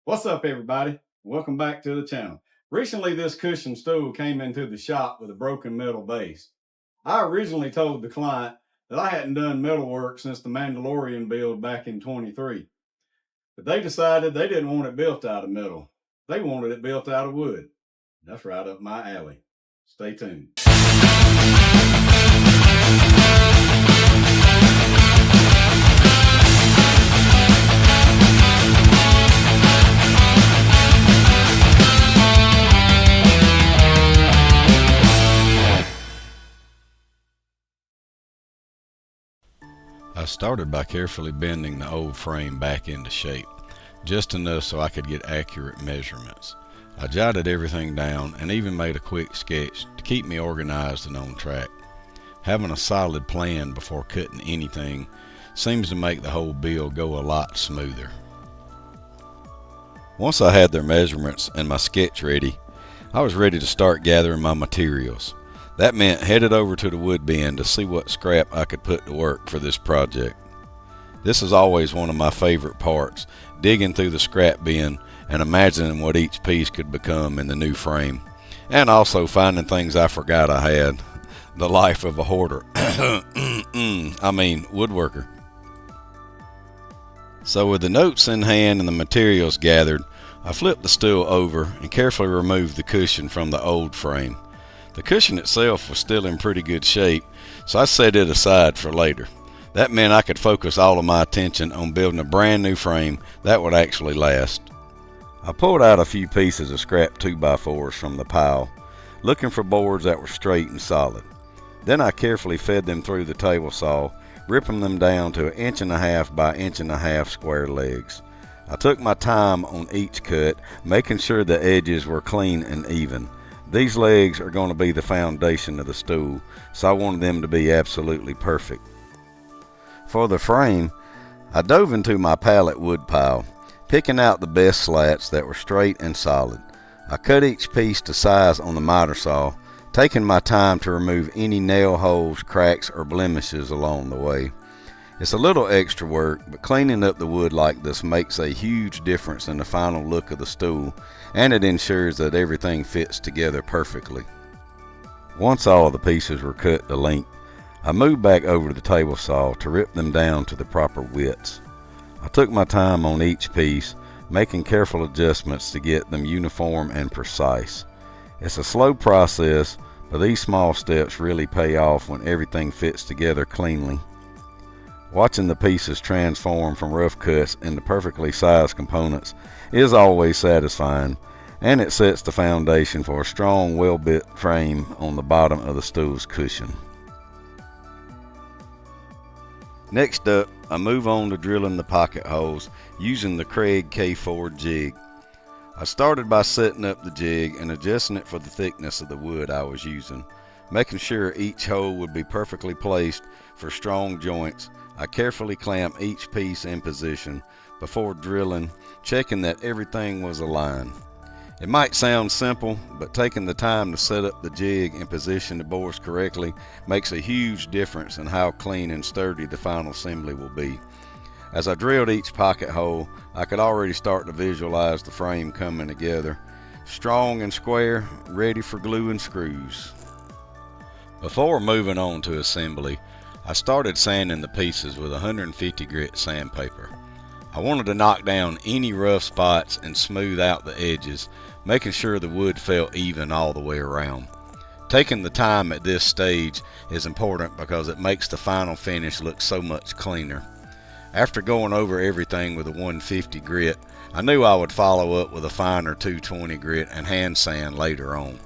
What's up, everybody? Welcome back to the channel. Recently, this cushion stool came into the shop with a broken metal base. I originally told the client that I hadn't done metal work since the Mandalorian build back in 23, but they decided they didn't want it built out of metal. They wanted it built out of wood. That's right up my alley. Stay tuned. I started by carefully bending the old frame back into shape, just enough so I could get accurate measurements. I jotted everything down and even made a quick sketch to keep me organized and on track. Having a solid plan before cutting anything seems to make the whole build go a lot smoother. Once I had their measurements and my sketch ready, I was ready to start gathering my materials. That meant headed over to the wood bin to see what scrap I could put to work for this project. This is always one of my favorite parts, digging through the scrap bin and imagining what each piece could become in the new frame, and also finding things I forgot I had. The life of a hoarder. Woodworker. So with the notes in hand and the materials gathered, I flipped the stool over and carefully removed the cushion from the old frame. The cushion itself was still in pretty good shape, so I set it aside for later. That meant I could focus all of my attention on building a brand new frame that would actually last. I pulled out a few pieces of scrap 2x4s from the pile, looking for boards that were straight and solid. Then I carefully fed them through the table saw, ripping them down to 1.5 by 1.5 square legs. I took my time on each cut, making sure the edges were clean and even. These legs are going to be the foundation of the stool, so I wanted them to be absolutely perfect. For the frame, I dove into my pallet wood pile, picking out the best slats that were straight and solid. I cut each piece to size on the miter saw, taking my time to remove any nail holes, cracks, or blemishes along the way. It's a little extra work, but cleaning up the wood like this makes a huge difference in the final look of the stool, and it ensures that everything fits together perfectly. Once all of the pieces were cut to length, I moved back over to the table saw to rip them down to the proper widths. I took my time on each piece, making careful adjustments to get them uniform and precise. It's a slow process, but these small steps really pay off when everything fits together cleanly. Watching the pieces transform from rough cuts into perfectly sized components is always satisfying, and it sets the foundation for a strong, well-built frame on the bottom of the stool's cushion. Next up, I move on to drilling the pocket holes using the Kreg K4 jig. I started by setting up the jig and adjusting it for the thickness of the wood I was using. Making sure each hole would be perfectly placed for strong joints, I carefully clamped each piece in position before drilling, checking that everything was aligned. It might sound simple, but taking the time to set up the jig and position the bores correctly makes a huge difference in how clean and sturdy the final assembly will be. As I drilled each pocket hole, I could already start to visualize the frame coming together, strong and square, ready for glue and screws. Before moving on to assembly, I started sanding the pieces with 150 grit sandpaper. I wanted to knock down any rough spots and smooth out the edges, making sure the wood felt even all the way around. Taking the time at this stage is important because it makes the final finish look so much cleaner. After going over everything with a 150 grit, I knew I would follow up with a finer 220 grit and hand sand later on.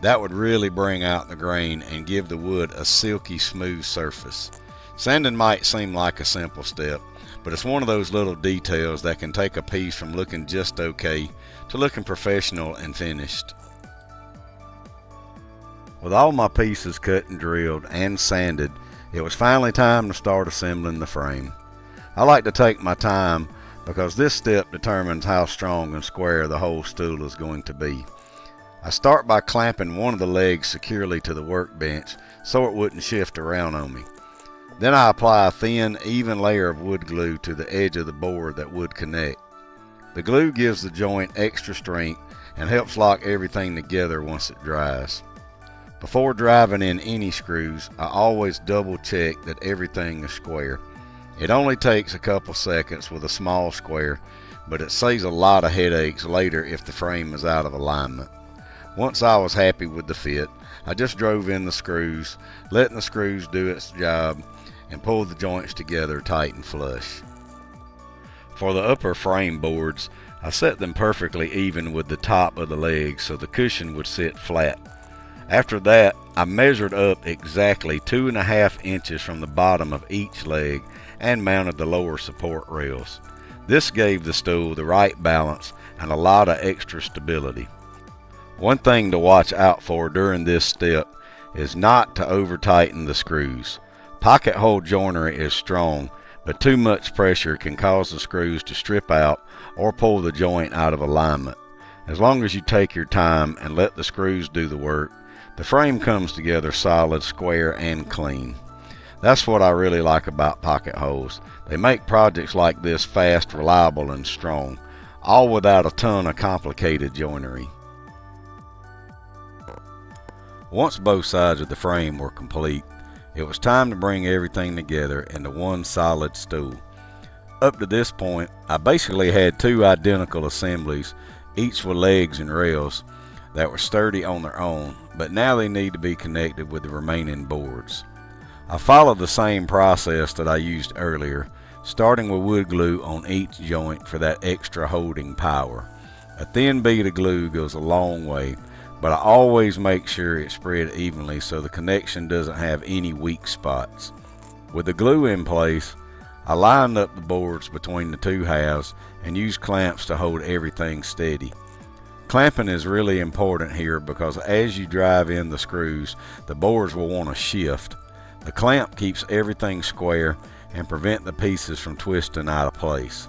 That would really bring out the grain and give the wood a silky smooth surface. Sanding might seem like a simple step, but it's one of those little details that can take a piece from looking just okay to looking professional and finished. With all my pieces cut and drilled and sanded, it was finally time to start assembling the frame. I like to take my time because this step determines how strong and square the whole stool is going to be. I start by clamping one of the legs securely to the workbench so it wouldn't shift around on me. Then I apply a thin, even layer of wood glue to the edge of the board that would connect. The glue gives the joint extra strength and helps lock everything together once it dries. Before driving in any screws, I always double check that everything is square. It only takes a couple seconds with a small square, but it saves a lot of headaches later if the frame is out of alignment. Once I was happy with the fit, I just drove in the screws, letting the screws do its job, and pulled the joints together tight and flush. For the upper frame boards, I set them perfectly even with the top of the legs so the cushion would sit flat. After that, I measured up exactly 2.5 inches from the bottom of each leg and mounted the lower support rails. This gave the stool the right balance and a lot of extra stability. One thing to watch out for during this step is not to over tighten the screws. Pocket hole joinery is strong, but too much pressure can cause the screws to strip out or pull the joint out of alignment. As long as you take your time and let the screws do the work, the frame comes together solid, square, and clean. That's what I really like about pocket holes. They make projects like this fast, reliable, and strong, all without a ton of complicated joinery. Once both sides of the frame were complete, it was time to bring everything together into one solid stool. Up to this point, I basically had two identical assemblies, each with legs and rails, that were sturdy on their own, but now they need to be connected with the remaining boards. I followed the same process that I used earlier, starting with wood glue on each joint for that extra holding power. A thin bead of glue goes a long way, but I always make sure it's spread evenly so the connection doesn't have any weak spots. With the glue in place, I lined up the boards between the two halves and used clamps to hold everything steady. Clamping is really important here because as you drive in the screws, the boards will want to shift. The clamp keeps everything square and prevent the pieces from twisting out of place.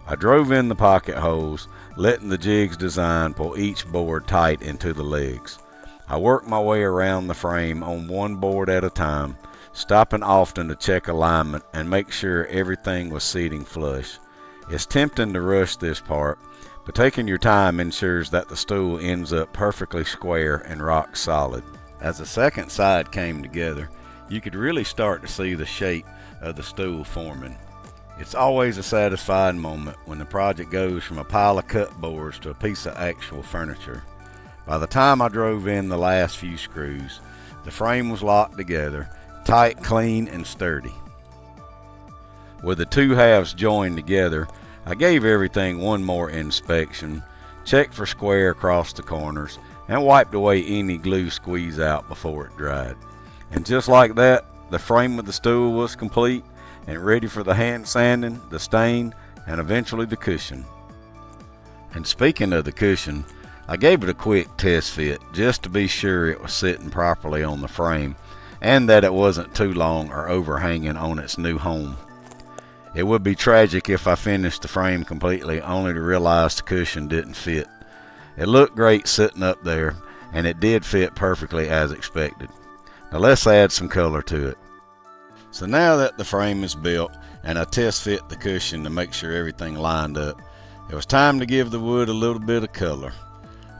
I drove in the pocket holes, letting the jigs design pull each board tight into the legs. I worked my way around the frame on one board at a time, stopping often to check alignment and make sure everything was seating flush. It's tempting to rush this part, but taking your time ensures that the stool ends up perfectly square and rock solid. As the second side came together, you could really start to see the shape of the stool forming. It's always a satisfying moment when the project goes from a pile of cut boards to a piece of actual furniture. By the time I drove in the last few screws, the frame was locked together, tight, clean, and sturdy. With the two halves joined together, I gave everything one more inspection, checked for square across the corners, and wiped away any glue squeeze out before it dried. And just like that, the frame of the stool was complete and ready for the hand sanding, the stain, and eventually the cushion. And speaking of the cushion, I gave it a quick test fit just to be sure it was sitting properly on the frame and that it wasn't too long or overhanging on its new home. It would be tragic if I finished the frame completely only to realize the cushion didn't fit. It looked great sitting up there, and it did fit perfectly as expected. Now let's add some color to it. So now that the frame is built and I test fit the cushion to make sure everything lined up, it was time to give the wood a little bit of color.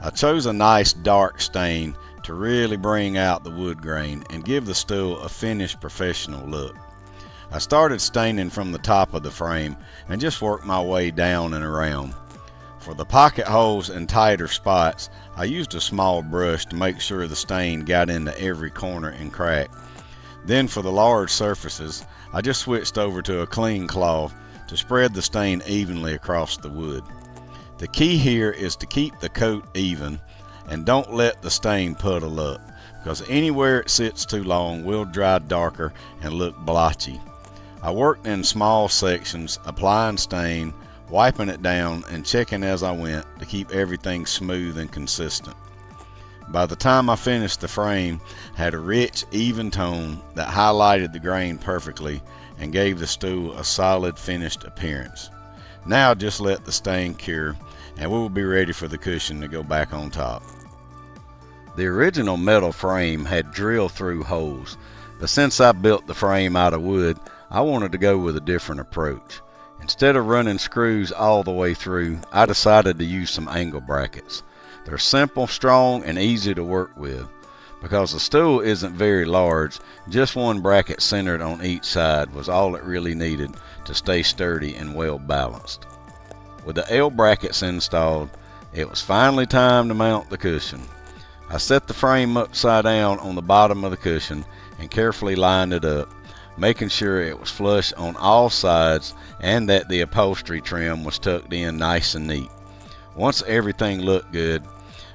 I chose a nice dark stain to really bring out the wood grain and give the stool a finished professional look. I started staining from the top of the frame and just worked my way down and around. For the pocket holes and tighter spots, I used a small brush to make sure the stain got into every corner and crack. Then for the large surfaces, I just switched over to a clean cloth to spread the stain evenly across the wood. The key here is to keep the coat even and don't let the stain puddle up, because anywhere it sits too long will dry darker and look blotchy. I worked in small sections, applying stain, wiping it down, and checking as I went to keep everything smooth and consistent. By the time I finished, the frame had a rich, even tone that highlighted the grain perfectly and gave the stool a solid finished appearance. Now just let the stain cure and we will be ready for the cushion to go back on top. The original metal frame had drill through holes, but since I built the frame out of wood, I wanted to go with a different approach. Instead of running screws all the way through, I decided to use some angle brackets. They're simple, strong, and easy to work with. Because the stool isn't very large, just one bracket centered on each side was all it really needed to stay sturdy and well balanced. With the L brackets installed, it was finally time to mount the cushion. I set the frame upside down on the bottom of the cushion and carefully lined it up, making sure it was flush on all sides and that the upholstery trim was tucked in nice and neat. Once everything looked good,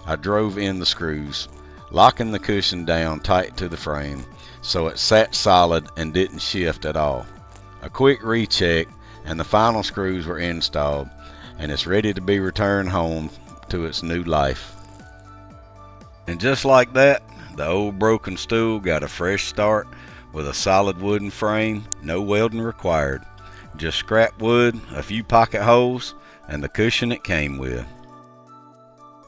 I drove in the screws, locking the cushion down tight to the frame so it sat solid and didn't shift at all. A quick recheck and the final screws were installed, and it's ready to be returned home to its new life. And just like that, the old broken stool got a fresh start with a solid wooden frame, no welding required. Just scrap wood, a few pocket holes, and the cushion it came with.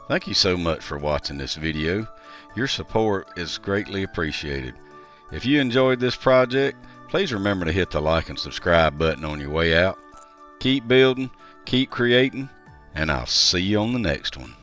Thank you so much for watching this video. Your support is greatly appreciated. If you enjoyed this project, please remember to hit the like and subscribe button on your way out. Keep building, keep creating, and I'll see you on the next one.